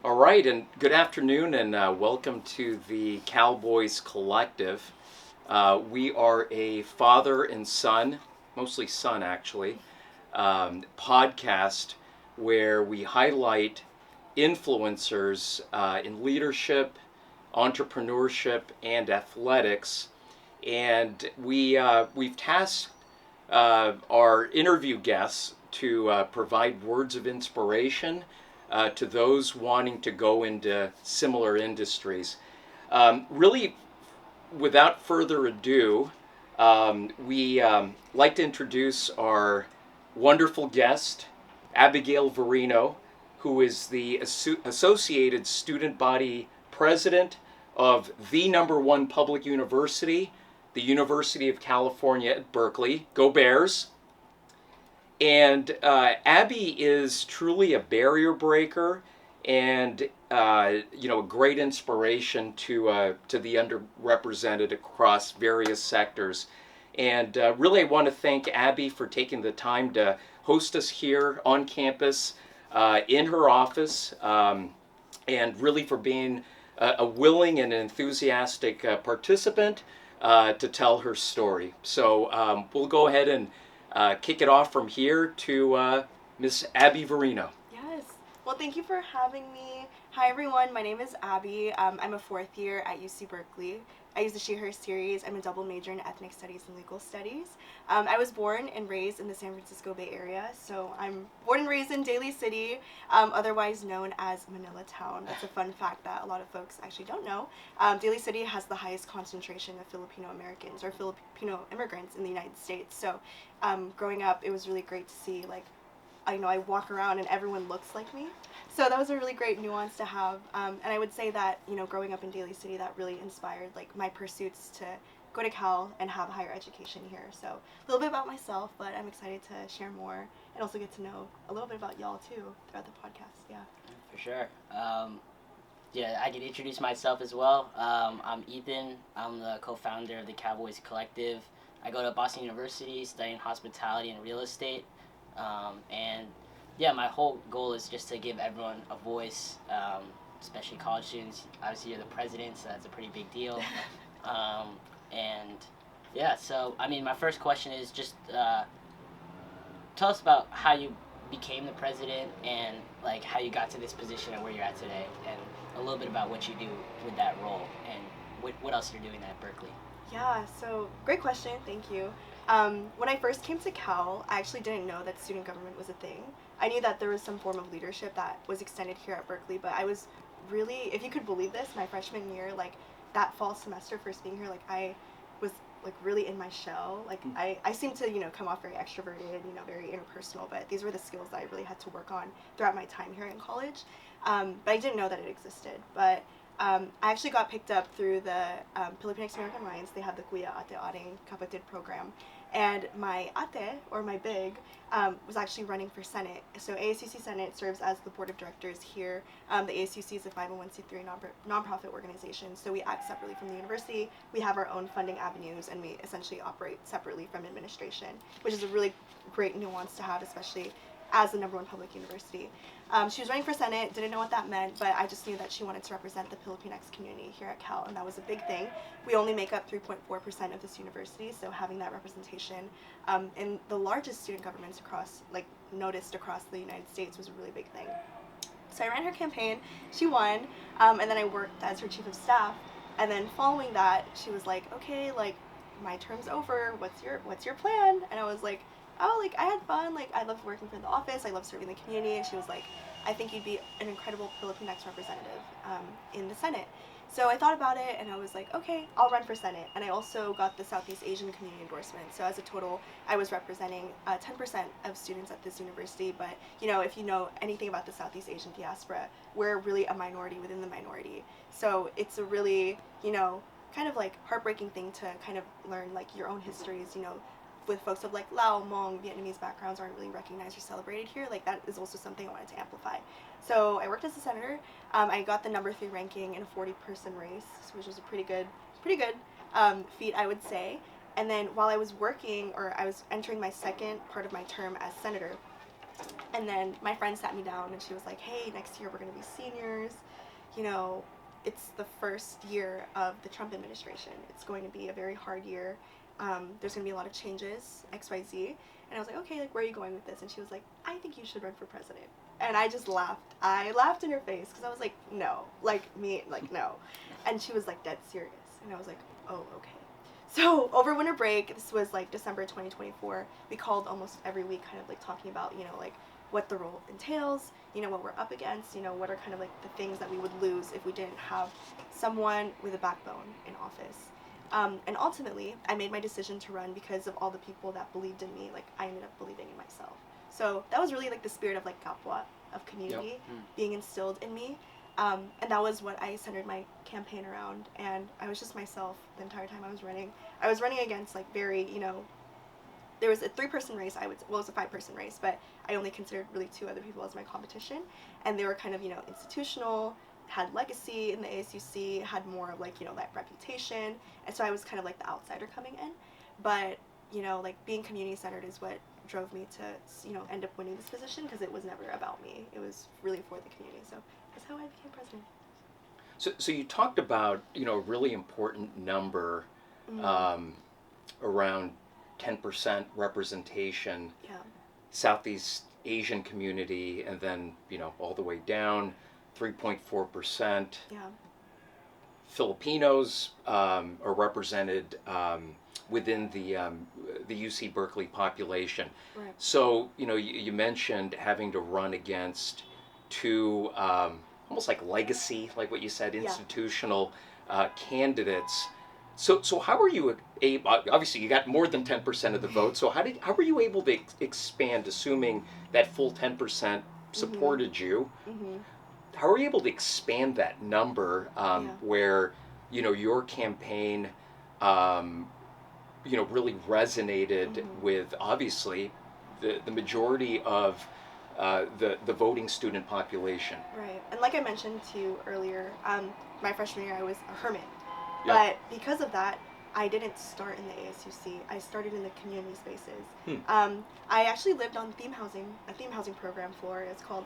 All right, and good afternoon, and welcome to the Cowboys Collective. We are a father and son, mostly son actually, podcast where we highlight influencers in leadership, entrepreneurship, and athletics. And we've tasked our interview guests to provide words of inspiration to those wanting to go into similar industries. Really, without further ado, we like to introduce our wonderful guest, Abigail Verino, who is the Associated Student Body President of the #1 public university, the University of California at Berkeley. Go Bears! And Abby is truly a barrier breaker and a great inspiration to the underrepresented across various sectors. And really, I want to thank Abby for taking the time to host us here on campus in her office, and really for being a willing and enthusiastic participant to tell her story. So we'll go ahead and kick it off from here to Miss Abby Verino. Yes. Well, thank you for having me. Hi, everyone. My name is Abby. I'm a fourth year at UC Berkeley. I use the She/Her series. I'm a double major in ethnic studies and legal studies. I was born and raised in the San Francisco Bay Area, so I'm born and raised in Daly City, otherwise known as Manila Town. That's a fun fact that a lot of folks actually don't know. Daly City has the highest concentration of Filipino Americans or Filipino immigrants in the United States. So growing up, it was really great to see, I walk around and everyone looks like me. So that was a really great nuance to have. And I would say that, growing up in Daly City, that really inspired my pursuits to go to Cal and have higher education here. So a little bit about myself, but I'm excited to share more and also get to know a little bit about y'all too throughout the podcast. Yeah. For sure. I can introduce myself as well. I'm Ethan. I'm the co-founder of the Cowboys Collective. I go to Boston University studying hospitality and real estate. My whole goal is just to give everyone a voice, especially college students. Obviously, you're the president, so that's a pretty big deal. My first question is just tell us about how you became the president and how you got to this position and where you're at today, and a little bit about what you do with that role and what else you're doing at Berkeley. Yeah, so great question. Thank you. When I first came to Cal, I actually didn't know that student government was a thing. I knew that there was some form of leadership that was extended here at Berkeley, but I was really, if you could believe this, my freshman year, that fall semester first being here, I was really in my shell. I seemed to, come off very extroverted, very interpersonal, but these were the skills that I really had to work on throughout my time here in college. But I didn't know that it existed. But I actually got picked up through the Filipinx American Minds. They have the Kuya Ate Ating Kapatid program. And my ate, or my big, was actually running for Senate. So ASUC Senate serves as the board of directors here. The ASUC is a 501c3 nonprofit organization, so we act separately from the university. We have our own funding avenues, and we essentially operate separately from administration, which is a really great nuance to have, especially as the #1 public university. She was running for Senate, didn't know what that meant, but I just knew that she wanted to represent the Filipinx community here at Cal, and that was a big thing. We only make up 3.4% of this university, so having that representation in the largest student governments noticed across the United States was a really big thing. So I ran her campaign, she won, and then I worked as her chief of staff, and then following that, she was like, okay, my term's over, what's your plan? And I was like, I had fun, I loved working for the office, I loved serving the community, and she was like, I think you'd be an incredible Filipinx representative in the Senate. So I thought about it, and I was like, okay, I'll run for Senate. And I also got the Southeast Asian community endorsement, so as a total, I was representing 10% of students at this university, but, if you know anything about the Southeast Asian diaspora, we're really a minority within the minority. So it's a really, kind of heartbreaking thing to kind of learn, your own histories, with folks of Lao, Hmong, Vietnamese backgrounds aren't really recognized or celebrated here. That is also something I wanted to amplify. So I worked as a senator. I got the #3 ranking in a 40-person race, which was a pretty good feat, I would say. And then while I was working, or I was entering my second part of my term as senator, And then my friend sat me down and she was like, hey, next year we're going to be seniors. You know, it's the first year of the Trump administration. It's going to be a very hard year. There's going to be a lot of changes, XYZ. And I was like, okay, like, where are you going with this? And she was like, I think you should run for president. And I just laughed. I laughed in her face because I was like, no. Like, no. And she was like, dead serious. And I was like, oh, okay. So over winter break, this was like December 2024, we called almost every week kind of like talking about, you know, like what the role entails, you know, what we're up against, you know, what are kind of like the things that we would lose if we didn't have someone with a backbone in office. And ultimately, I made my decision to run because of all the people that believed in me. Like, I ended up believing in myself. So that was really like the spirit of like Kapwa, of community, being instilled in me. And that was what I centered my campaign around. And I was just myself the entire time I was running. I was running against like very, you know, there was a 3-person race, well, it was a 5-person race, but I only considered really 2 other people as my competition. And they were kind of, you know, institutional, had legacy in the ASUC, had more of like, you know, that reputation. And so I was kind of like the outsider coming in. But, you know, like being community centered is what drove me to, you know, end up winning this position because it was never about me. It was really for the community. So that's how I became president. So you talked about, you know, a really important number, around 10% representation, Southeast Asian community, and then, you know, all the way down, 3.4%. Filipinos are represented within the UC Berkeley population. Right. So, you know, you mentioned having to run against 2 almost like legacy, like what you said, institutional candidates. So how were you able? Obviously, you got more than 10% of the vote. So how were you able to expand, assuming that full 10% supported you? How were you able to expand that number where, you know, your campaign, you know, really resonated with obviously the majority of the voting student population? Right. And like I mentioned to you earlier, my freshman year I was a hermit. But because of that, I didn't start in the ASUC. I started in the community spaces. I actually lived on a theme housing program floor. It's called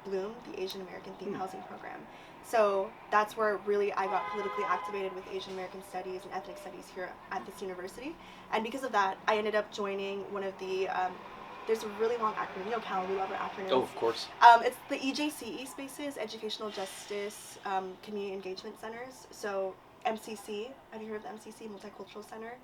Bloom, the Asian American Theme Housing Program. So that's where really I got politically activated with Asian American Studies and Ethnic Studies here at this university. And because of that, I ended up joining one of the there's a really long acronym. You know, Cal, we love our acronyms. Oh, of course. It's the EJCE spaces, Educational Justice Community Engagement Centers. So MCC, have you heard of the MCC, Multicultural Center?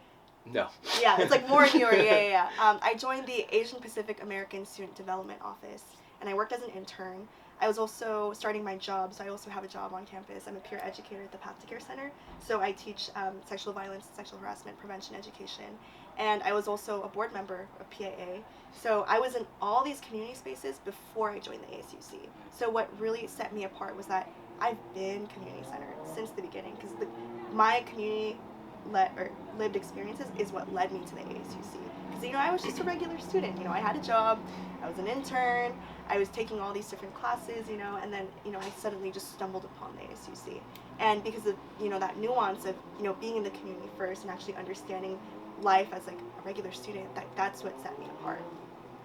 No. Yeah, it's like more in your area. I joined the Asian Pacific American Student Development Office, and I worked as an intern. I was also starting my job, so I also have a job on campus. I'm a peer educator at the Path to Care Center, so I teach sexual violence, sexual harassment prevention education, and I was also a board member of PAA. So I was in all these community spaces before I joined the ASUC. So what really set me apart was that I've been community centered since the beginning, because my community lived experiences is what led me to the ASUC. Because, you know, I was just a regular student. You know, I had a job, I was an intern, I was taking all these different classes, you know, and then, you know, I suddenly just stumbled upon the ASUC. And because of, you know, that nuance of, you know, being in the community first and actually understanding life as like a regular student, that's what set me apart.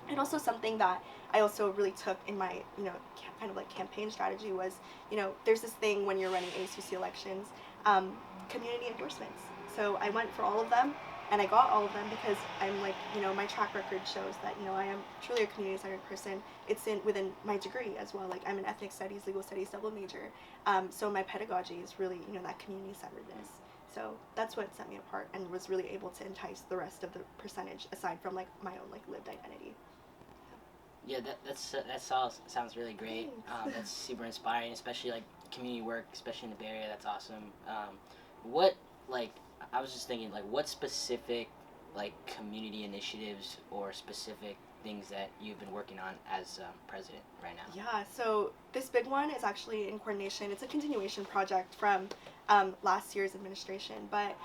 And also something that I also really took in my, you know, kind of like campaign strategy was, you know, there's this thing when you're running ASUC elections, community endorsements. So I went for all of them, and I got all of them because I'm like, you know, my track record shows that, you know, I am truly a community-centered person. It's within my degree as well. Like, I'm an ethnic studies, legal studies double major. So my pedagogy is really, you know, that community-centeredness. So that's what set me apart and was really able to entice the rest of the percentage aside from like my own like lived identity. Yeah, that sounds really great. That's super inspiring, especially like community work, especially in the Bay Area. That's awesome. What, like, I was just thinking, like, what specific like community initiatives or specific things that you've been working on as president right now? Yeah, so this big one is actually in coordination. It's a continuation project from last year's administration, but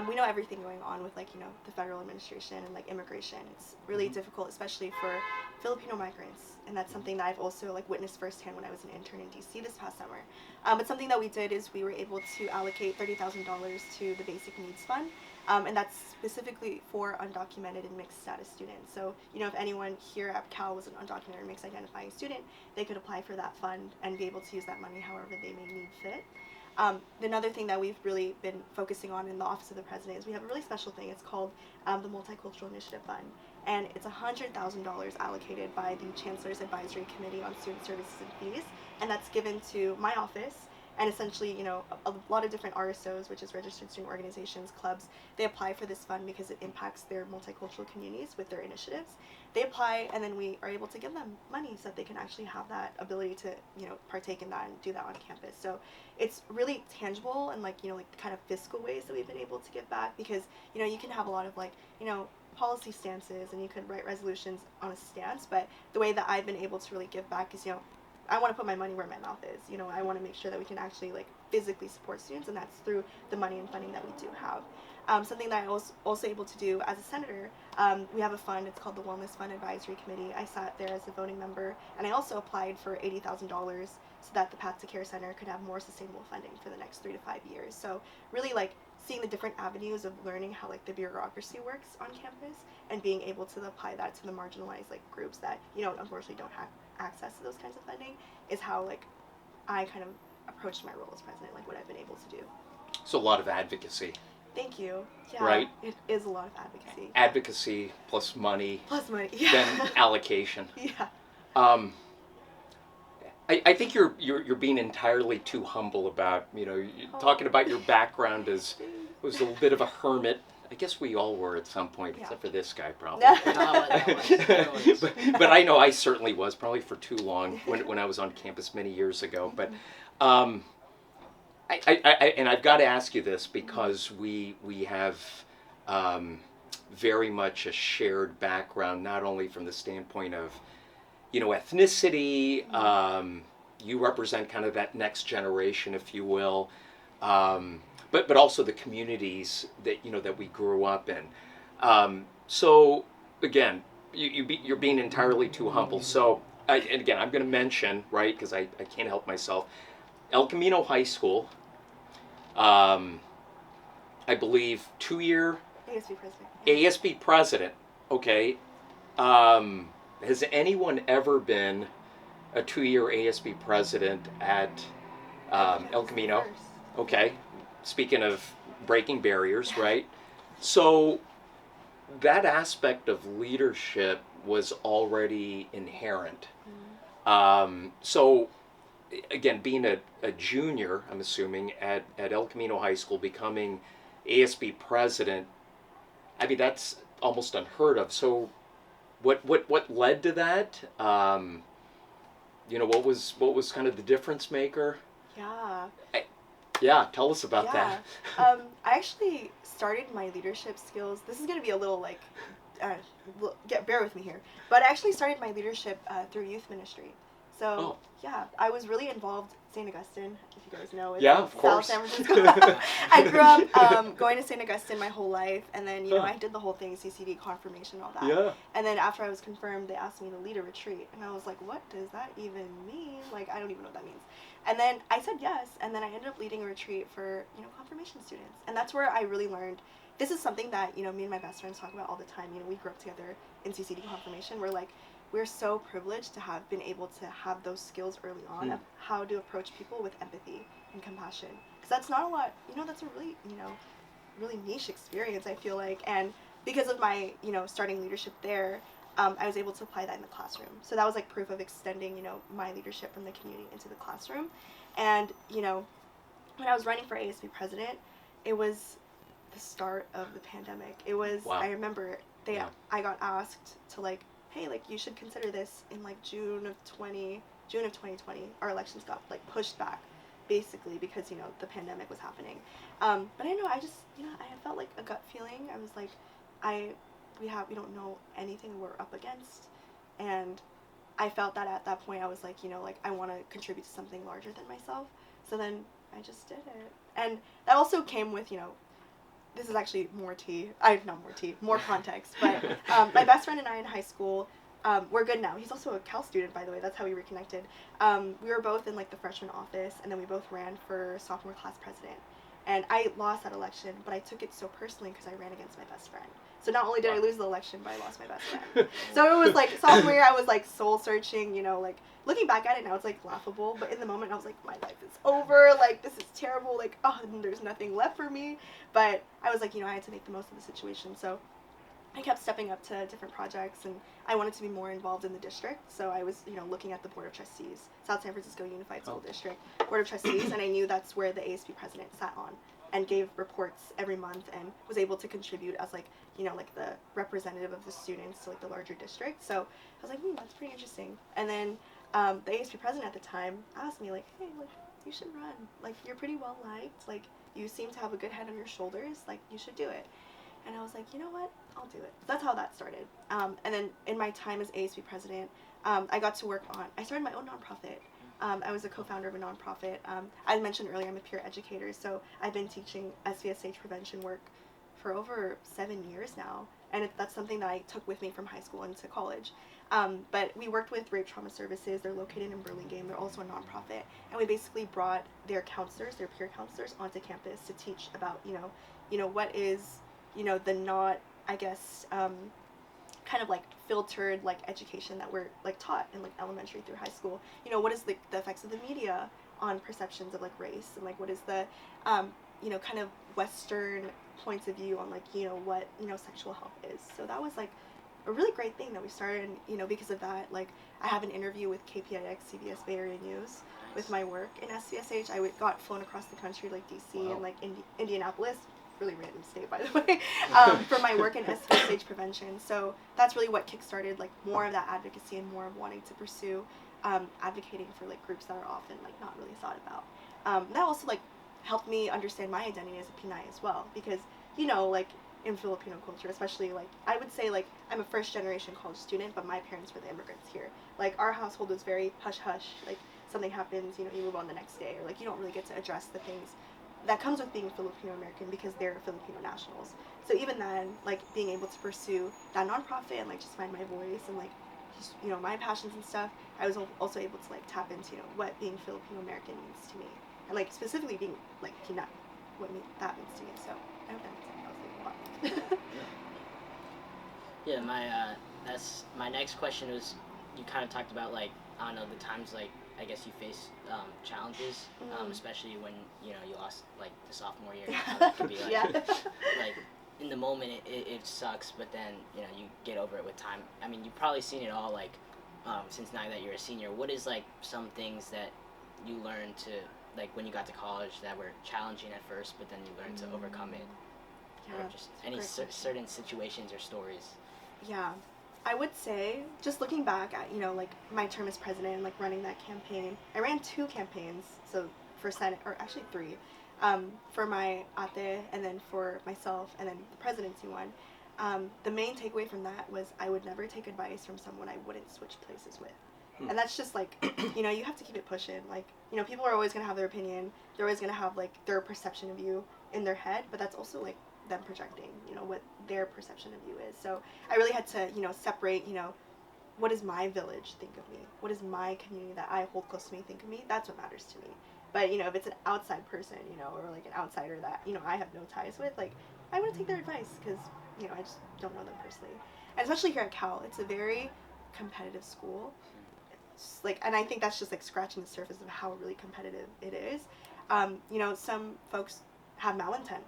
we know everything going on with, like, you know, the federal administration and, like, immigration. It's really difficult, especially for Filipino migrants, and that's something that I've also, like, witnessed firsthand when I was an intern in DC this past summer. But something that we did is we were able to allocate $30,000 to the Basic Needs Fund, and that's specifically for undocumented and mixed status students. So, you know, if anyone here at Cal was an undocumented or mixed identifying student, they could apply for that fund and be able to use that money however they may need fit. Another thing that we've really been focusing on in the Office of the President is we have a really special thing. It's called the Multicultural Initiative Fund, and it's $100,000 allocated by the Chancellor's Advisory Committee on Student Services and Fees, and that's given to my office. And essentially, you know, a lot of different RSOs, which is registered student organizations, clubs, they apply for this fund because it impacts their multicultural communities with their initiatives. They apply, and then we are able to give them money so that they can actually have that ability to, you know, partake in that and do that on campus. So it's really tangible and, like, you know, like, kind of fiscal ways that we've been able to give back, because, you know, you can have a lot of, like, you know, policy stances and you could write resolutions on a stance, but the way that I've been able to really give back is, you know, I want to put my money where my mouth is. You know, I want to make sure that we can actually, like, physically support students, and that's through the money and funding that we do have. Something that I was also able to do as a senator, we have a fund, it's called the Wellness Fund Advisory Committee. I sat there as a voting member, and I also applied for $80,000 so that the Path to Care Center could have more sustainable funding for the next 3 to 5 years. So really, like, seeing the different avenues of learning how, like, the bureaucracy works on campus and being able to apply that to the marginalized, like, groups that, you know, unfortunately don't have access to those kinds of funding is how, like, I kind of approached my role as president, like, what I've been able to do. So a lot of advocacy. Thank you. Yeah, right? It is a lot of advocacy. Advocacy plus money. Plus money, yeah. Then allocation. Yeah. I think you're being entirely too humble about, you know, talking about your background as was a little bit of a hermit. I guess we all were at some point, except for this guy, probably. But I know I certainly was, probably for too long when I was on campus many years ago. But and I've got to ask you this because we have very much a shared background, not only from the standpoint of, you know, ethnicity. You represent kind of that next generation, if you will. But also the communities that, you know, that we grew up in. So again, you're being entirely too humble. So and again, I'm going to mention, right, because I can't help myself, El Camino High School. I believe 2-year ASB president. ASB president. Okay. Has anyone ever been a 2-year ASB president at El Camino? Okay. Speaking of breaking barriers, right? So that aspect of leadership was already inherent. So again, being a junior, I'm assuming, at El Camino High School, becoming ASB president, I mean, that's almost unheard of. So what led to that? You know, what was kind of the difference maker? Yeah. Tell us about that. I actually started my leadership skills. This is going to be a little, like, bear with me here. But I actually started my leadership through youth ministry. So, yeah, I was really involved. St. Augustine, if you guys know, it's of course. South San Francisco. I grew up going to St. Augustine my whole life, and then, you know, I did the whole thing, CCD, confirmation, all that. Yeah. And then after I was confirmed, they asked me to lead a retreat, and I was like, what does that even mean? Like, I don't even know what that means. And then I said yes, and then I ended up leading a retreat for, you know, confirmation students. And that's where I really learned, this is something that, you know, me and my best friends talk about all the time. You know, we grew up together in CCD confirmation. We're so privileged to have been able to have those skills early on of how to approach people with empathy and compassion. Because that's not a lot, you know, that's a really, you know, really niche experience, I feel like. And because of my, you know, starting leadership there, I was able to apply that in the classroom. So that was like proof of extending, you know, my leadership from the community into the classroom. And, you know, when I was running for ASB president, it was the start of the pandemic. It was, I remember I got asked to, like, hey, like, you should consider this in, like, June of 2020. Our elections got, like, pushed back, basically, because, you know, the pandemic was happening. But I know, I just, you know, I felt like a gut feeling. I was like, we don't know anything we're up against, and I felt that at that point I was like, like I want to contribute to something larger than myself. So then I just did it. And that also came with, this is actually more tea. Not more tea, more context. But my best friend and I in high school, we're good now. He's also a Cal student, by the way. That's how we reconnected. We were both in like the freshman office, and then we both ran for sophomore class president. And I lost that election, but I took it so personally because I ran against my best friend. So not only did I lose the election, but I lost my best friend. So it was like sophomore year, I was like soul searching, like looking back at it now, it's like laughable. But in the moment, I was like, my life is over. Like, this is terrible. Like, oh, there's nothing left for me. But I was like, I had to make the most of the situation. So I kept stepping up to different projects, and I wanted to be more involved in the district. So I was, looking at the Board of Trustees, South San Francisco Unified School District Board of Trustees, and I knew that's where the ASB president sat on and gave reports every month and was able to contribute as like, like the representative of the students to like the larger district. So I was like, that's pretty interesting. And then the ASB president at the time asked me like, hey, like you should run. Like you're pretty well liked. Like you seem to have a good head on your shoulders. Like you should do it. And I was like, you know what? I'll do it. That's how that started. And then in my time as ASB president, I got to work on, I started my own nonprofit. I was a co-founder of a nonprofit. I mentioned earlier I'm a peer educator, so I've been teaching SVSH prevention work for over 7 years now. And that's something that I took with me from high school into college. But we worked with Rape Trauma Services. They're located in Burlingame. They're also a nonprofit. And we basically brought their counselors, their peer counselors, onto campus to teach about, what is, the not, I guess, kind of like filtered like education that we're like taught in like elementary through high school. What is the effects of the media on perceptions of like race, and like what is the kind of Western points of view on like what sexual health is. So that was like a really great thing that we started, and because of that, like I have an interview with KPIX CBS Bay Area News with my work in SVSH. I got flown across the country like DC and like Indianapolis, really random state by the way, for my work in SVSH prevention. So that's really what kickstarted like more of that advocacy and more of wanting to pursue advocating for like groups that are often like not really thought about. That also like helped me understand my identity as a Pinay as well, because like in Filipino culture, especially like I would say like I'm a first generation college student, but my parents were the immigrants here. Like our household was very hush hush. Like something happens, you move on the next day, or like you don't really get to address the things that comes with being Filipino American because they're Filipino nationals. So even then, like being able to pursue that nonprofit and like just find my voice and like just, my passions and stuff, I was also able to like tap into what being Filipino American means to me, and like specifically being like Pinay, what that means to me. So I hope that makes sense. That was like a lot. Yeah, that's my next question was, you kind of talked about like, I don't know, the times like I guess you face challenges, especially when you lost like the sophomore year. It could be like, yeah. like in the moment it sucks, but then you get over it with time. I mean, you've probably seen it all like since now that you're a senior. What is like some things that you learned to like when you got to college that were challenging at first, but then you learned to overcome it? Yeah, or just any certain situations or stories? Yeah, I would say, just looking back at, like my term as president and like running that campaign, I ran 2 campaigns, so for Senate, or actually 3, for my ate and then for myself and then the presidency one. The main takeaway from that was I would never take advice from someone I wouldn't switch places with. And that's just like, you have to keep it pushing. Like, people are always going to have their opinion. They're always going to have like their perception of you in their head, but that's also like them projecting, what their perception of you is. So I really had to, separate, what does my village think of me? What does my community that I hold close to me think of me? That's what matters to me. But, if it's an outside person, or like an outsider that, I have no ties with, like, I wouldn't take their advice because, I just don't know them personally. And especially here at Cal, it's a very competitive school. It's like, and I think that's just like scratching the surface of how really competitive it is. Some folks have malintent.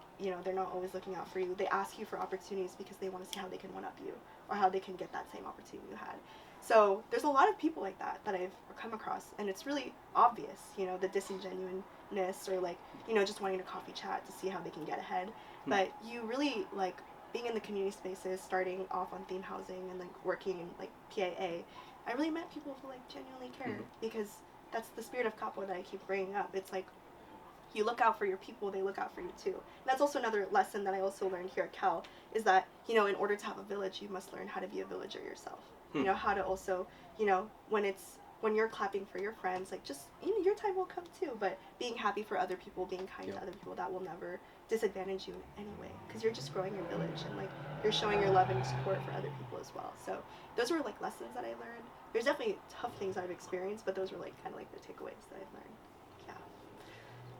They're not always looking out for you. They ask you for opportunities because they want to see how they can one-up you or how they can get that same opportunity you had. So there's a lot of people like that I've come across, and it's really obvious, the disingenuousness or like, just wanting to coffee chat to see how they can get ahead. But you really like being in the community spaces, starting off on theme housing and like working in like PAA, I really met people who like genuinely care, because that's the spirit of Capo that I keep bringing up. It's like, you look out for your people, they look out for you too. And that's also another lesson that I also learned here at Cal, is that, in order to have a village, you must learn how to be a villager yourself. You know, how to also, you know, when you're clapping for your friends, like, just, you know, your time will come too, but being happy for other people, being kind to other people, that will never disadvantage you in any way, because you're just growing your village, and like you're showing your love and your support for other people as well. So those were like lessons that I learned. There's definitely tough things I've experienced, but those were like kind of like the takeaways that I've learned.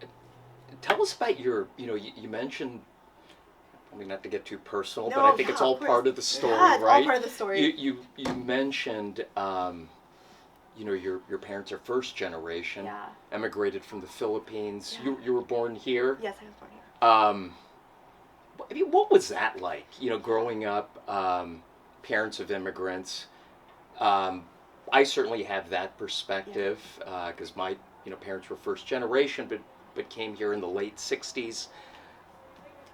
Yeah. Tell us about your, you mentioned, I mean, not to get too personal, No, but I think yeah, it's all of course. part of the story, Yeah, it's right? all part of the story. You mentioned, your parents are first generation, Yeah. emigrated from the Philippines. Yeah. You were born here. Yes, I was born here. I mean, what was that like? Growing up, parents of immigrants. I certainly have that perspective because my parents were first generation, but came here in the late '60s.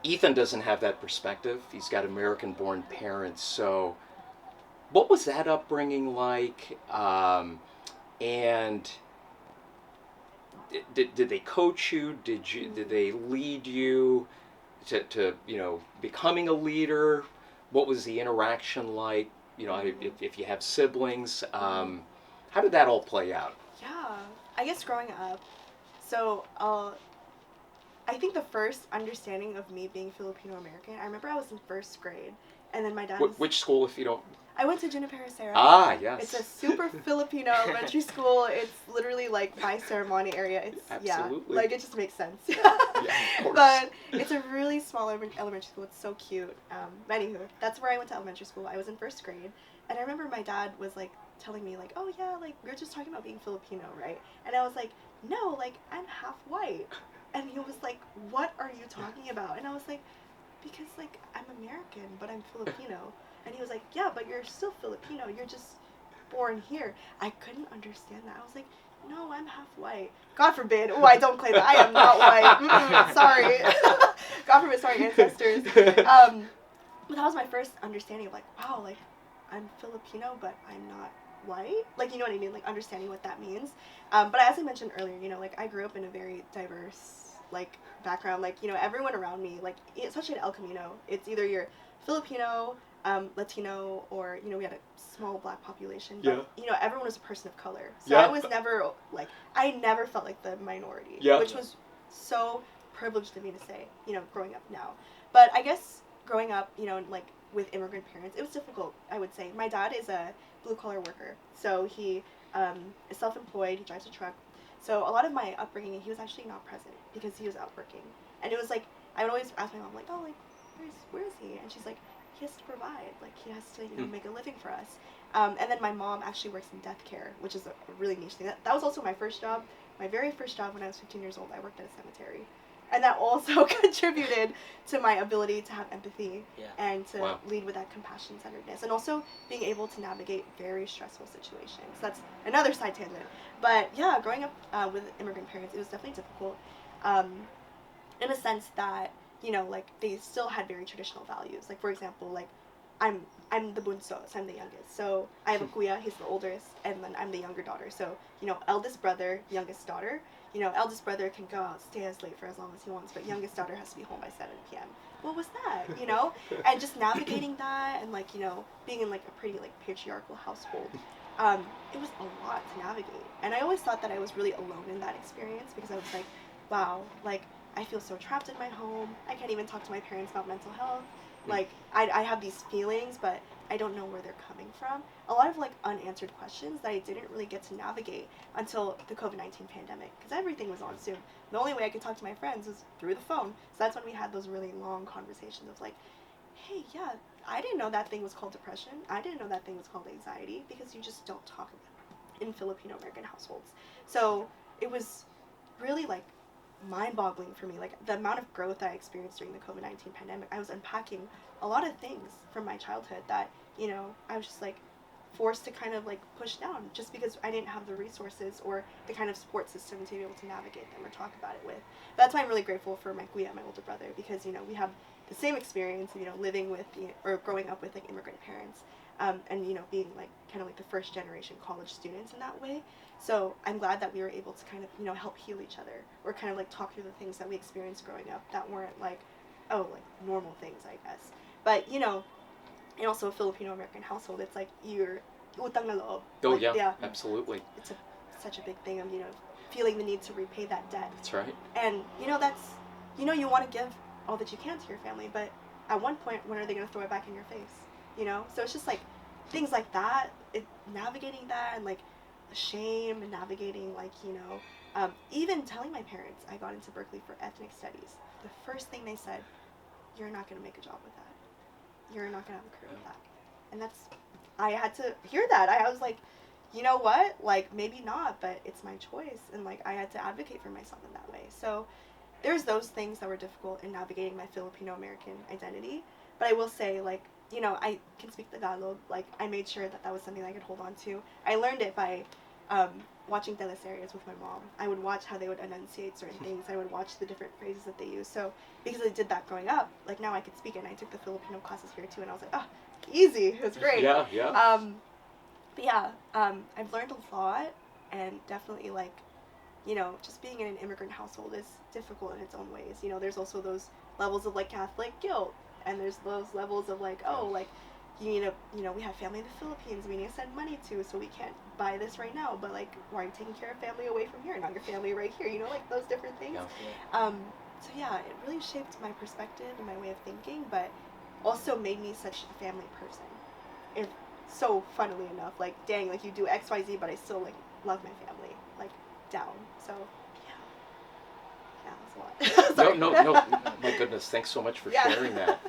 Ethan doesn't have that perspective. He's got American-born parents. So, what was that upbringing like? And did they coach you? Did they lead you to becoming a leader? What was the interaction like? If you have siblings, how did that all play out? Yeah, I guess growing up, so I think the first understanding of me being Filipino American, I remember I was in first grade, and then my dad was... Which school, if you don't... I went to Junipero Serra. Ah, yes. It's a super Filipino elementary school. It's literally like by ceremony area. It's Absolutely. like it just makes sense. Yeah, of course. But it's a really small elementary school. It's so cute. But anywho, that's where I went to elementary school. I was in first grade, and I remember my dad was like telling me like, oh yeah, like we're just talking about being Filipino, right? And I was like, no, like I'm half white. And he was like, what are you talking about? And I was like, because like I'm American, but I'm Filipino. And he was like, yeah, but you're still Filipino. You're just born here. I couldn't understand that. I was like, no, I'm half white. God forbid. Oh, I don't claim that. I am not white. Sorry. God forbid. Sorry, ancestors. But that was my first understanding of like, wow, like I'm Filipino, but I'm not white. Like, you know what I mean? Like understanding what that means. But as I mentioned earlier, like I grew up in a very diverse like background. Like, everyone around me, like especially at El Camino, it's either you're Filipino, Latino, or we had a small black population, but everyone was a person of color, so I was never like, I never felt like the minority, which was so privileged of me to say, growing up now. But I guess growing up, like with immigrant parents, it was difficult. I would say my dad is a blue collar worker, so he is self-employed. He drives a truck. So a lot of my upbringing, he was actually not present because he was out working, and it was like I would always ask my mom like, oh, like where is he? And she's like, he has to provide, like he has to make a living for us. And then my mom actually works in death care, which is a really niche thing. That was also my first job. My very first job when I was 15 years old, I worked at a cemetery. And that also contributed to my ability to have empathy and to lead with that compassion-centeredness, and also being able to navigate very stressful situations. That's another side tangent. But yeah, growing up with immigrant parents, it was definitely difficult in a sense that like they still had very traditional values. Like for example, like I'm the bunso, so I'm the youngest. So I have a kuya, he's the oldest, and then I'm the younger daughter. So eldest brother, youngest daughter. Eldest brother can go out, stay as late for as long as he wants, but youngest daughter has to be home by 7 p.m. What was that? And just navigating that, and like being in like a pretty like patriarchal household. It was a lot to navigate, and I always thought that I was really alone in that experience, because I was like, wow, like I feel so trapped in my home. I can't even talk to my parents about mental health. Like, I have these feelings, but I don't know where they're coming from. A lot of, like, unanswered questions that I didn't really get to navigate until the COVID-19 pandemic, because everything was on Zoom. The only way I could talk to my friends was through the phone. So that's when we had those really long conversations of, like, hey, yeah, I didn't know that thing was called depression. I didn't know that thing was called anxiety, because you just don't talk about it in Filipino-American households. So it was really, like, mind-boggling for me, like the amount of growth I experienced during the COVID-19 pandemic. I was unpacking a lot of things from my childhood that I was just like forced to kind of like push down, just because I didn't have the resources or the kind of support system to be able to navigate them or talk about it with. But that's why I'm really grateful for my kuya, my older brother, because we have the same experience of living with or growing up with like immigrant parents, and being like kind of like the first generation college students in that way. So I'm glad that we were able to kind of help heal each other, or kind of like talk through the things that we experienced growing up that weren't like normal things, I guess. But and also a Filipino American household, it's like you're utang na loob. Oh, Like, yeah, absolutely. It's such a big thing of, feeling the need to repay that debt. That's right. And, that's, you want to give all that you can to your family, but at one point, when are they going to throw it back in your face? So it's just like things like that, navigating that, and like shame, and navigating even telling my parents I got into Berkeley for ethnic studies. The first thing they said, you're not going to make a job with that. You're not going to have a career with that. And I had to hear that. I was like, you know what? Like, maybe not, but it's my choice. And like, I had to advocate for myself in that way. So there's those things that were difficult in navigating my Filipino-American identity. But I will say, like, I can speak Tagalog. Like, I made sure that was something I could hold on to. I learned it by watching teleseries with my mom. I would watch how they would enunciate certain things. I would watch the different phrases that they use. So because I did that growing up, like, now I could speak it. And I took the Filipino classes here too, and I was like, oh, easy. It was great. Yeah. But yeah, I've learned a lot, and definitely, like, just being in an immigrant household is difficult in its own ways. There's also those levels of, like, Catholic guilt, and there's those levels of, like, oh, like, you need to, we have family in the Philippines we need to send money to, so we can't buy this right now, but, like, why are you taking care of family away from here, not your family right here, like, those different things. Yeah. So yeah, it really shaped my perspective and my way of thinking, but also made me such a family person. So funnily enough, like, dang, like, you do XYZ, but I still, like, love my family, like, down. So yeah, that's a lot. No, my goodness, thanks so much for sharing that.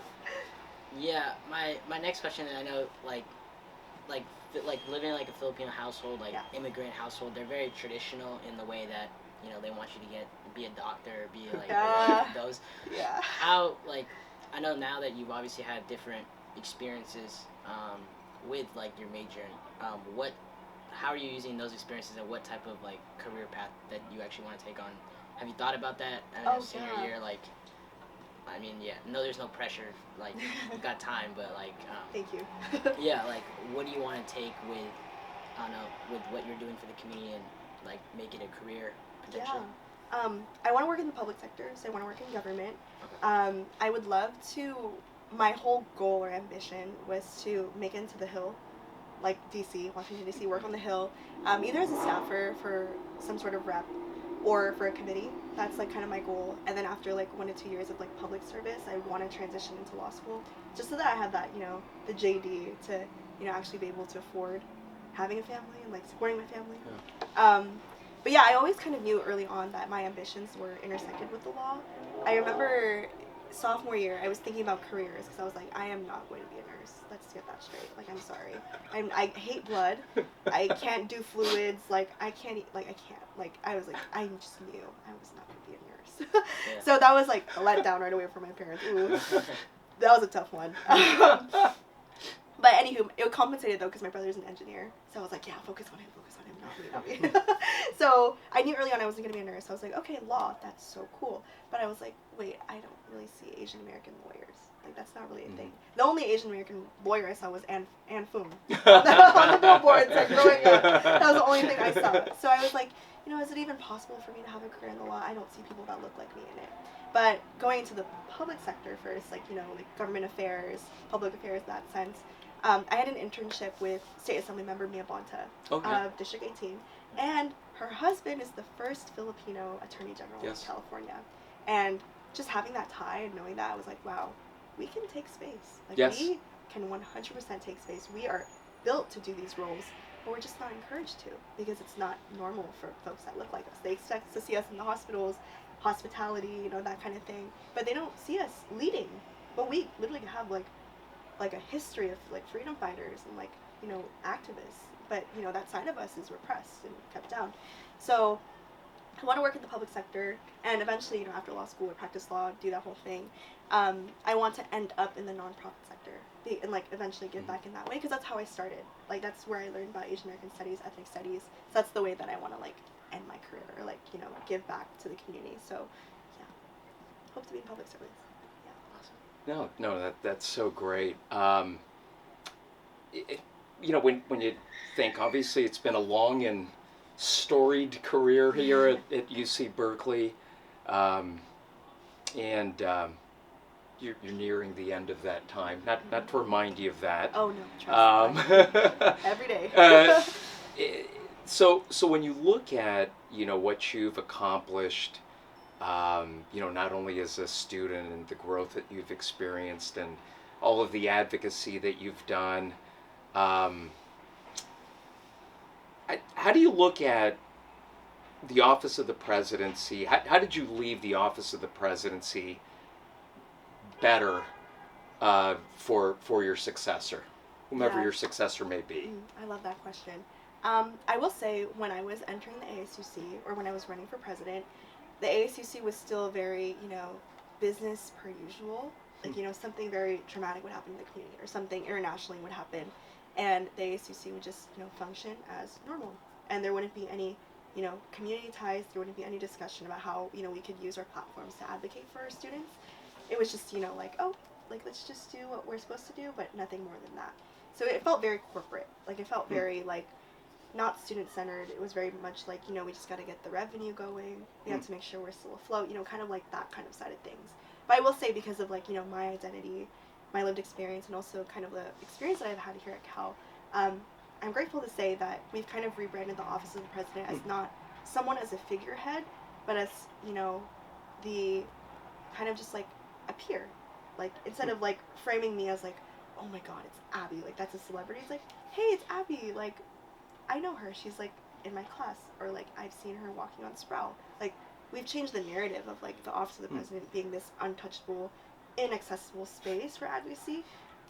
Yeah, my next question, I know, like living in, like, a Filipino household, like, immigrant household, they're very traditional in the way that, they want you to be a doctor, be, like, those. Yeah. How, like, I know now that you've obviously had different experiences with, like, your major, how are you using those experiences, and what type of, like, career path that you actually want to take on? Have you thought about that? Senior year, like, I mean, no, there's no pressure, like, you've got time, but, like, thank you. Yeah, like, what do you want to take with, I don't know, with what you're doing for the community, and, like, make it a career potentially? Yeah. I want to work in the public sector, so I want to work in government. Okay. I would love to, my whole goal or ambition was to make it into the Hill, like DC, Washington DC, work on the Hill, either as a staffer for some sort of rep or for a committee. That's, like, kind of my goal. And then after, like, 1 to 2 years of, like, public service, I want to transition into law school, just so that I have that, the JD to, actually be able to afford having a family and, like, supporting my family. Yeah. But yeah, I always kind of knew early on that my ambitions were intersected with the law. I remember sophomore year, I was thinking about careers, because I was like, I am not going to be a nurse. Let's get that straight. Like, I'm sorry. I hate blood. I can't do fluids. Like, I can't. Like, I was like, I just knew I was not going to be a nurse. Yeah. So that was, like, a letdown right away from my parents. Ooh, that was a tough one. But anywho, it compensated, though, because my brother's an engineer. So I was like, yeah, focus on him, not me. So I knew early on I wasn't going to be a nurse. So I was like, okay, law, that's so cool. But I was like, wait, I don't really see Asian American lawyers. Like, that's not really a thing. The only Asian American lawyer I saw was Ann Foon on the billboards, like, growing up. That was the only thing I saw. So I was like, is it even possible for me to have a career in the law? I don't see people that look like me in it. But going into the public sector first, like, like government affairs, public affairs, that sense, I had an internship with State Assembly member Mia Bonta of District 18. And her husband is the first Filipino Attorney General in California. And just having that tie and knowing that, I was like, wow, we can take space. Like, we can 100% take space. We are built to do these roles, but we're just not encouraged to, because it's not normal for folks that look like us. They expect to see us in the hospitals, hospitality, that kind of thing. But they don't see us leading. But we literally have, like a history of, like, freedom fighters and, like, activists. But, that side of us is repressed and kept down. So I want to work in the public sector, and eventually, after law school, practice law, do that whole thing. I want to end up in the nonprofit sector and, like, eventually give back in that way, because that's how I started. Like, that's where I learned about Asian American studies, ethnic studies. So that's the way that I want to, like, end my career, or, like, give back to the community. So yeah, hope to be in public service. No, that's so great. When you think, obviously, it's been a long and storied career here at UC Berkeley, and you're nearing the end of that time. Not to remind you of that. Oh no, trust me. Every day. So when you look at what you've accomplished, not only as a student and the growth that you've experienced and all of the advocacy that you've done, how do you look at the office of the presidency? How did you leave the office of the presidency better for your successor, whomever Yeah. your successor may be? I love that question. I will say when I was entering the ASUC or when I was running for president, the ASUC was still very, business per usual. Like, something very traumatic would happen in the community or something internationally would happen. And the ASUC would just, function as normal. And there wouldn't be any, community ties. There wouldn't be any discussion about how, we could use our platforms to advocate for our students. It was just, let's just do what we're supposed to do, but nothing more than that. So it felt very corporate. Like, it felt very, not student-centered. It was very much like, we just got to get the revenue going. We have to make sure we're still afloat, kind of like that kind of side of things. But I will say because of, my identity, my lived experience, and also kind of the experience that I've had here at Cal, I'm grateful to say that we've kind of rebranded the Office of the President as not someone as a figurehead, but as, the kind of just, a peer. Instead of, framing me as, oh my god, it's Abby, that's a celebrity. It's hey, it's Abby, I know her. She's in my class, or I've seen her walking on Sproul. We've changed the narrative of the Office of the President being this untouchable, inaccessible space for advocacy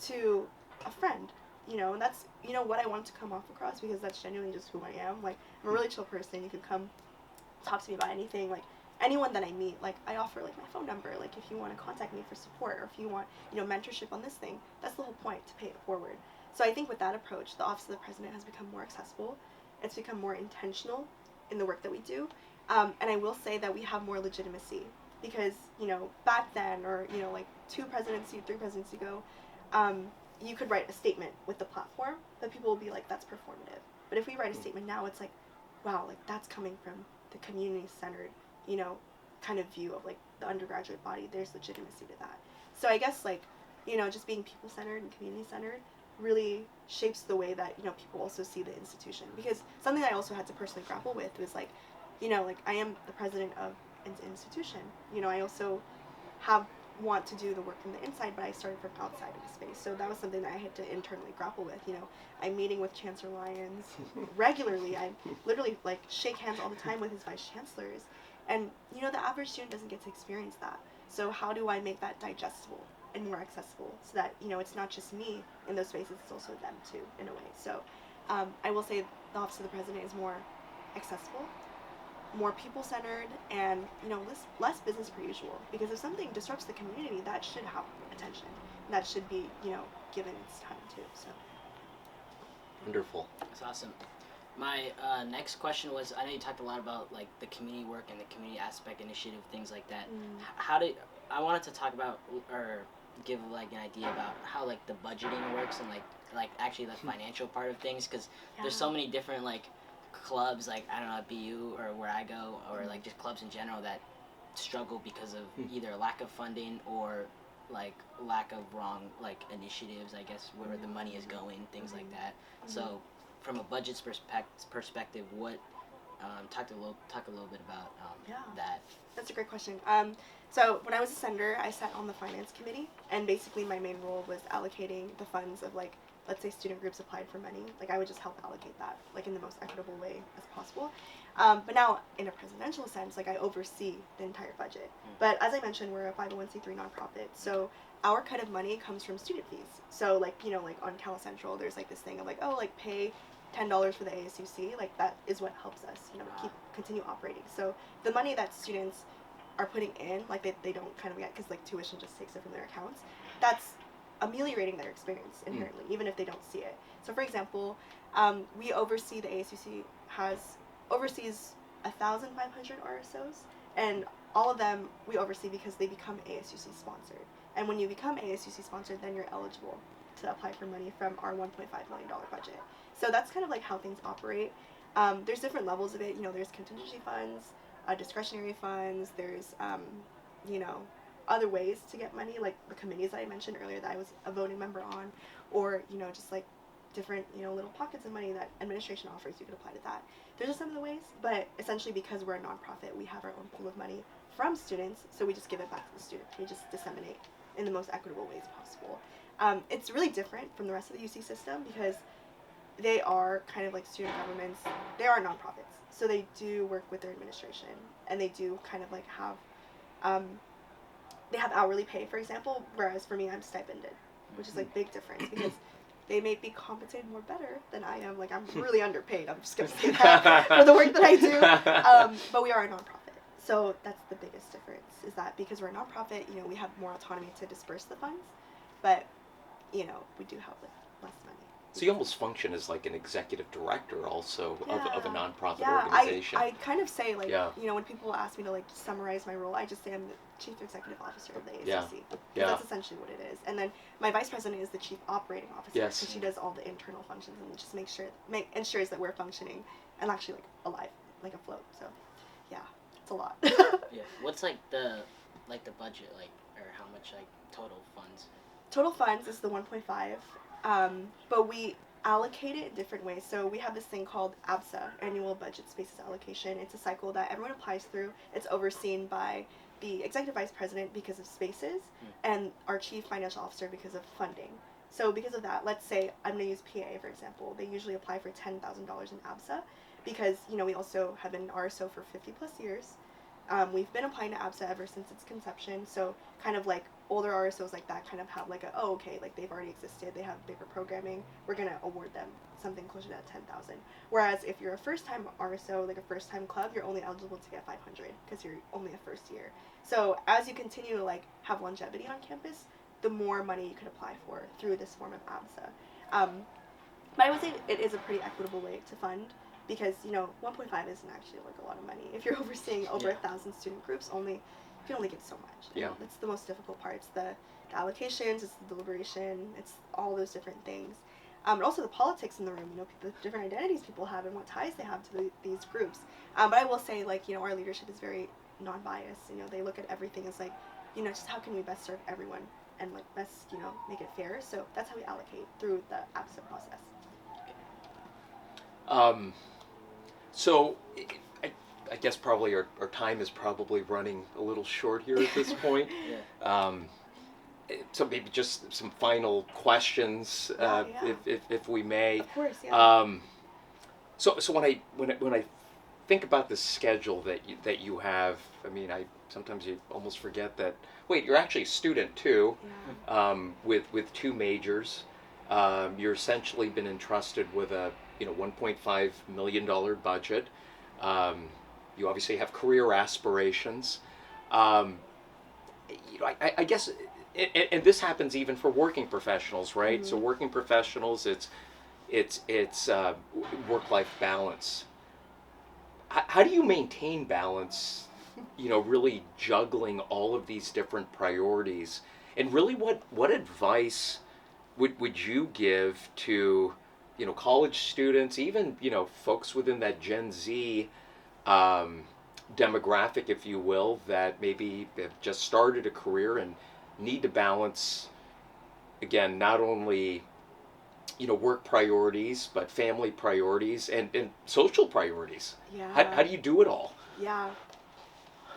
to a friend. And that's what I want to come off across, because that's genuinely just who I am. I'm a really chill person. You can come talk to me about anything. Anyone that I meet, I offer my phone number. If you want to contact me for support, or if you want mentorship on this thing, that's the whole point, to pay it forward. So I think with that approach, the Office of the President has become more accessible. It's become more intentional in the work that we do. And I will say that we have more legitimacy because, back then, or, 3 presidents ago, you could write a statement with the platform, but people will be that's performative. But if we write a statement now, it's wow, that's coming from the community-centered, kind of view of, the undergraduate body. There's legitimacy to that. So I guess, just being people-centered and community-centered really shapes the way that people also see the institution. Because something that I also had to personally grapple with was I am the president of an institution. I also want to do the work from the inside, but I started from outside of the space. So that was something that I had to internally grapple with. I'm meeting with Chancellor Lyons regularly. I literally shake hands all the time with his vice chancellors, and the average student doesn't get to experience that. So how do I make that digestible and more accessible, so that it's not just me in those spaces, it's also them too, in a way. So I will say the Office of the President is more accessible, more people-centered, and less business per usual. Because if something disrupts the community, that should have attention, and that should be given its time too. So Wonderful. That's awesome. My next question was, I know you talked a lot about the community work and the community aspect initiative, things like that. I wanted to talk about, or give an idea about how the budgeting works, and actually the financial part of things, because there's so many different clubs, I don't know, at BU or where I go, or just clubs in general that struggle because of either lack of funding or lack of wrong initiatives, I guess, where the money is going, things like that. So from a budget's perspective, what talk a little bit about that. That's a great question. So when I was a senator, I sat on the finance committee, and basically my main role was allocating the funds of let's say student groups applied for money. I would just help allocate that in the most equitable way as possible. But now in a presidential sense, I oversee the entire budget. But as I mentioned, we're a 501c3 nonprofit, so our cut of money comes from student fees. So on Cal Central, there's this thing of pay $10 for the ASUC. That is what helps us continue operating. So the money that students are putting in, they don't kind of get, because tuition just takes it from their accounts, that's ameliorating their experience inherently, even if they don't see it. So for example, we oversee, the ASUC oversees 1,500 RSOs, and all of them we oversee because they become ASUC sponsored. And when you become ASUC sponsored, then you're eligible to apply for money from our $1.5 million budget. So that's kind of how things operate. There's different levels of it. There's contingency funds, discretionary funds, there's other ways to get money, like the committees that I mentioned earlier that I was a voting member on, or, just like different, little pockets of money that administration offers, you could apply to that. There's just some of the ways, but essentially because we're a nonprofit, we have our own pool of money from students, so we just give it back to the students. We just disseminate in the most equitable ways possible. It's really different from the rest of the UC system because they are kind of like student governments. They are nonprofits, so they do work with their administration, and they do kind of like have, they have hourly pay, for example, whereas for me, I'm stipended, which is like big difference because they may be compensated more better than I am. Like, I'm really underpaid. I'm just going to say that for the work that I do. But we are a nonprofit. So that's the biggest difference, is that because we're a nonprofit, we have more autonomy to disperse the funds. But, we do have like less money. So you almost function as like an executive director also of a nonprofit yeah, organization. I kind of say, like, when people ask me to like summarize my role, I just say I'm the chief executive officer of the ACC. Yeah. That's essentially what it is. And then my vice president is the chief operating officer. Yes. So she does all the internal functions and just ensures that we're functioning and actually like alive, like afloat. So yeah, it's a lot. Yeah. What's like the budget, like, or how much like total funds? Total funds is the 1.5. But we allocate it in different ways. So we have this thing called ABSA, Annual Budget Spaces Allocation. It's a cycle that everyone applies through. It's overseen by the Executive Vice President because of spaces and our Chief Financial Officer because of funding. So because of that, let's say I'm going to use PA, for example. They usually apply for $10,000 in ABSA because, we also have been RSO for 50 plus years. We've been applying to ABSA ever since its conception, so kind of like older RSOs like that kind of have like like they've already existed, they have bigger programming, we're going to award them something closer to that 10,000. Whereas if you're a first-time RSO, like a first-time club, you're only eligible to get 500 because you're only a first year. So as you continue to like have longevity on campus, the more money you could apply for through this form of ABSA. But I would say it is a pretty equitable way to fund. Because, 1.5 isn't actually like a lot of money. If you're overseeing over 1,000 student groups, you can only get so much. Yeah. That's the most difficult part. It's the allocations, it's the deliberation, it's all those different things. And also the politics in the room, the different identities people have and what ties they have to these groups. But I will say, like, our leadership is very non-biased. They look at everything as like, just how can we best serve everyone and like best, make it fair. So that's how we allocate through the ABSA process. So I guess probably our time is probably running a little short here at this point. So maybe just some final questions, if we may. Of course, yeah. So when I think about the schedule that you have, sometimes you almost forget that. Wait, you're actually a student too, with two majors. You're essentially been entrusted with a $1.5 million budget. You obviously have career aspirations. I guess, and this happens even for working professionals, right? So working professionals, it's work-life balance. How do you maintain balance? Really juggling all of these different priorities, and really, what advice would you give to college students, even, folks within that Gen Z demographic, if you will, that maybe have just started a career and need to balance, again, not only, work priorities, but family priorities and social priorities. Yeah. How do you do it all? Yeah.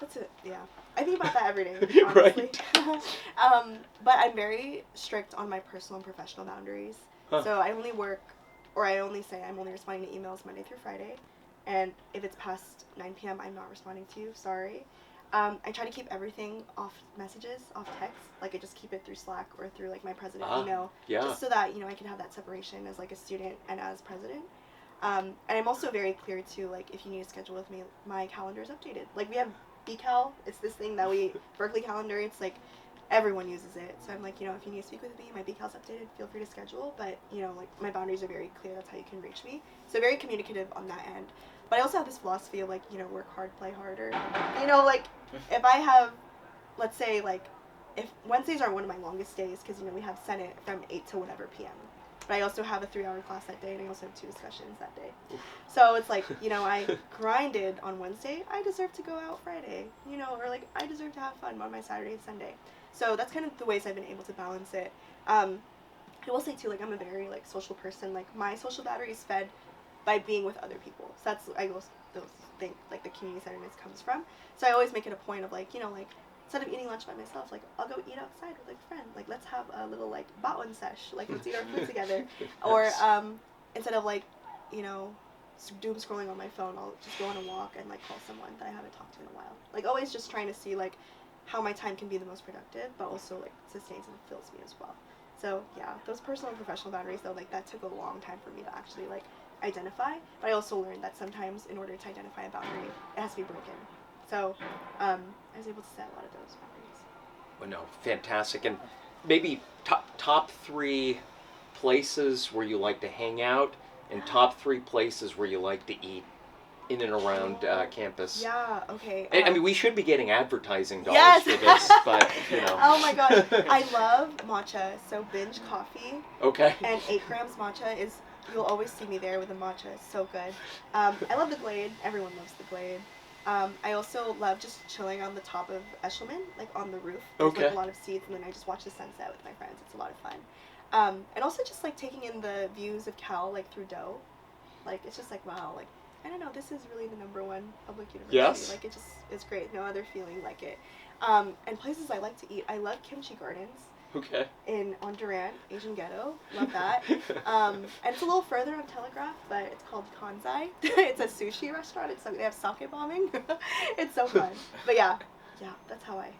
That's it. Yeah. I think about that every day, honestly. Right. But I'm very strict on my personal and professional boundaries. So I only say I'm only responding to emails Monday through Friday. And if it's past 9 p.m., I'm not responding to you. Sorry. I try to keep everything off messages, off text. Like, I just keep it through Slack or through, like, my president email. Yeah. Just so that, I can have that separation as, like, a student and as president. And I'm also very clear, too, like, if you need to schedule with me, my calendar is updated. Like, we have BCal. It's this thing that Berkeley calendar. It's, like, everyone uses it. So I'm like, if you need to speak with me, my BCal's updated. Feel free to schedule. But, like, my boundaries are very clear. That's how you can reach me. So very communicative on that end. But I also have this philosophy of, like, work hard, play harder. Like, if I have, let's say, like, if Wednesdays are one of my longest days, because, we have Senate from 8 to whatever p.m. but I also have a 3-hour class that day, and I also have 2 discussions that day. So it's like, I grinded on Wednesday, I deserve to go out Friday, or like I deserve to have fun on my Saturday and Sunday. So that's kind of the ways I've been able to balance it. I will say too, like I'm a very like social person. Like my social battery is fed by being with other people. So that's those things like the community centeredness comes from. So I always make it a point of like instead of eating lunch by myself, like I'll go eat outside with like a friend. Like let's have a little like bawon sesh. Like let's eat our food together. Or instead of like doom scrolling on my phone, I'll just go on a walk and like call someone that I haven't talked to in a while. Like always just trying to see like how my time can be the most productive, but also like sustains and fills me as well. So yeah, those personal and professional boundaries though, like that took a long time for me to actually like identify. But I also learned that sometimes in order to identify a boundary, it has to be broken. So I was able to set a lot of those boundaries. Well, no, fantastic. And maybe top 3 places where you like to hang out, and top 3 places where you like to eat in and around campus. Yeah, okay. I mean, we should be getting advertising dollars yes! for this, but Oh my gosh, I love matcha. So binge coffee. Okay. And 8 grams matcha is, you'll always see me there with the matcha. It's so good. I love the Glade. Everyone loves the Glade. I also love just chilling on the top of Eshelman, like on the roof. There's like a lot of seats, and then I just watch the sunset with my friends. It's a lot of fun. And also just like taking in the views of Cal, like through Doe. Like it's just like, wow, like I don't know, this is really the #1 public university. Yes. Like it's great. No other feeling like it. And places I like to eat. I love Kimchi Gardens. Okay. On Durant, Asian Ghetto. Love that. And it's a little further on Telegraph, but it's called Kanzai. It's a sushi restaurant. They have sake bombing. It's so fun. But yeah, that's how I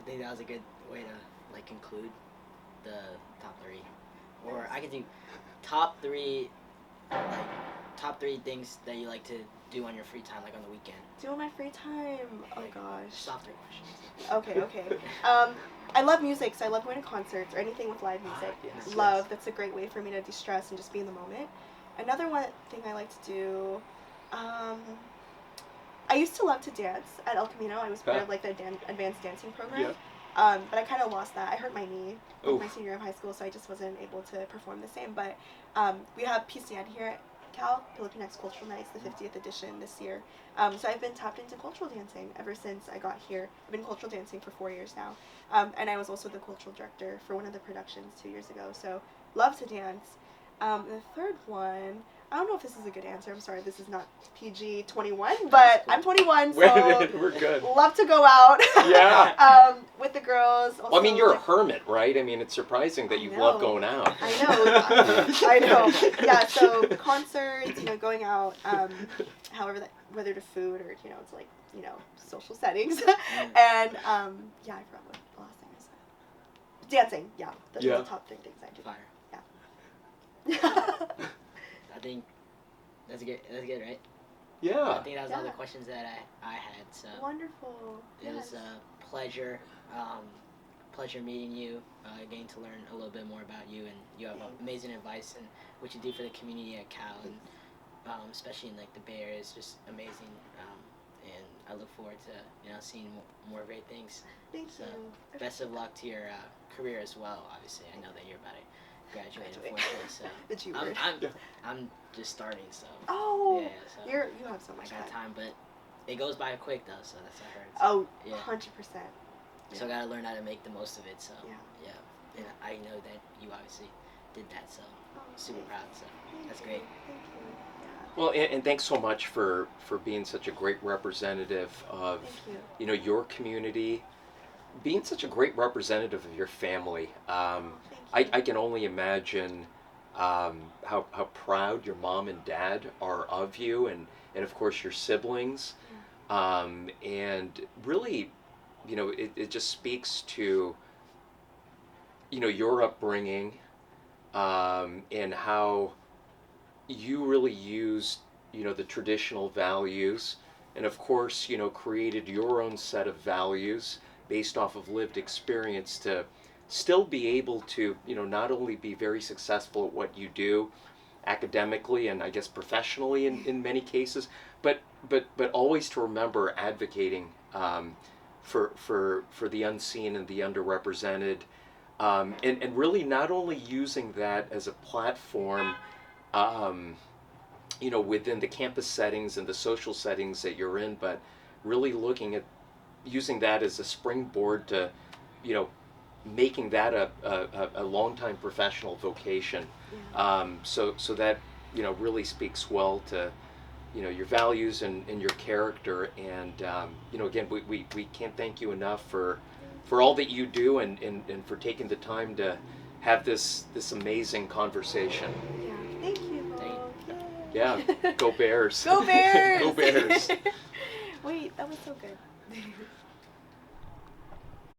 think that was a good way to like conclude the top 3, or I could do top 3 things that you like to do on your free time, like on the weekend. Do on my free time. Oh gosh. Top 3 questions. Okay. I love music, so I love going to concerts or anything with live music. Yes. That's a great way for me to de-stress and just be in the moment. Another thing I like to do, I used to love to dance at El Camino. I was part of like the advanced dancing program. Yeah. But I kind of lost that. I hurt my knee my senior year of high school, so I just wasn't able to perform the same. But we have PCN here at Cal, Filipinx Cultural Nights, the 50th edition this year. So I've been tapped into cultural dancing ever since I got here. I've been cultural dancing for 4 years now. And I was also the cultural director for one of the productions 2 years ago. So love to dance. The third one, I don't know if this is a good answer. I'm sorry, this is not PG-21, but I'm 21, so we're good. Love to go out. Yeah. With the girls. Also, Well, I mean, you're a hermit, right? I mean, it's surprising that you love going out. I know. Yeah, so concerts, going out, whether to food or, it's like, social settings. And, I forgot what the last thing I said. Dancing, yeah. Those are the top 3 things I do. Fire. Yeah. I think that's good, right? Yeah. I think that was all the questions that I had. So wonderful. It was a pleasure meeting you, getting to learn a little bit more about you, and you have amazing advice and what you do for the community at Cal, and especially in like the Bay Area is just amazing. And I look forward to seeing more great things. Thank you. Best of luck to your career as well. Obviously, I know that you're about to graduate, unfortunately. So the G word. I'm just starting, so. Oh. Yeah. So you have so much time, but it goes by quick though, so that's what I heard. So, oh, yeah. 100%. So I gotta learn how to make the most of it. So yeah. And I know that you obviously did that, so super proud. So that's great. Thank you. Well, and thanks so much for being such a great representative of your community, being such a great representative of your family. I can only imagine how proud your mom and dad are of you, and of course your siblings, and really, it just speaks to your upbringing, and how you really used the traditional values, and of course created your own set of values based off of lived experience to still be able to not only be very successful at what you do academically and I guess professionally in many cases, but always to remember advocating for the unseen and the underrepresented, and really not only using that as a platform, within the campus settings and the social settings that you're in, but really looking at using that as a springboard to, making that a long-time professional vocation. Yeah. So that, really speaks well to, your values and your character. And, again, we can't thank you enough for all that you do and for taking the time to have this amazing conversation. Yeah. Thank you. Thank Yeah, go Bears. Go Bears. Go Bears. Wait, that was so good.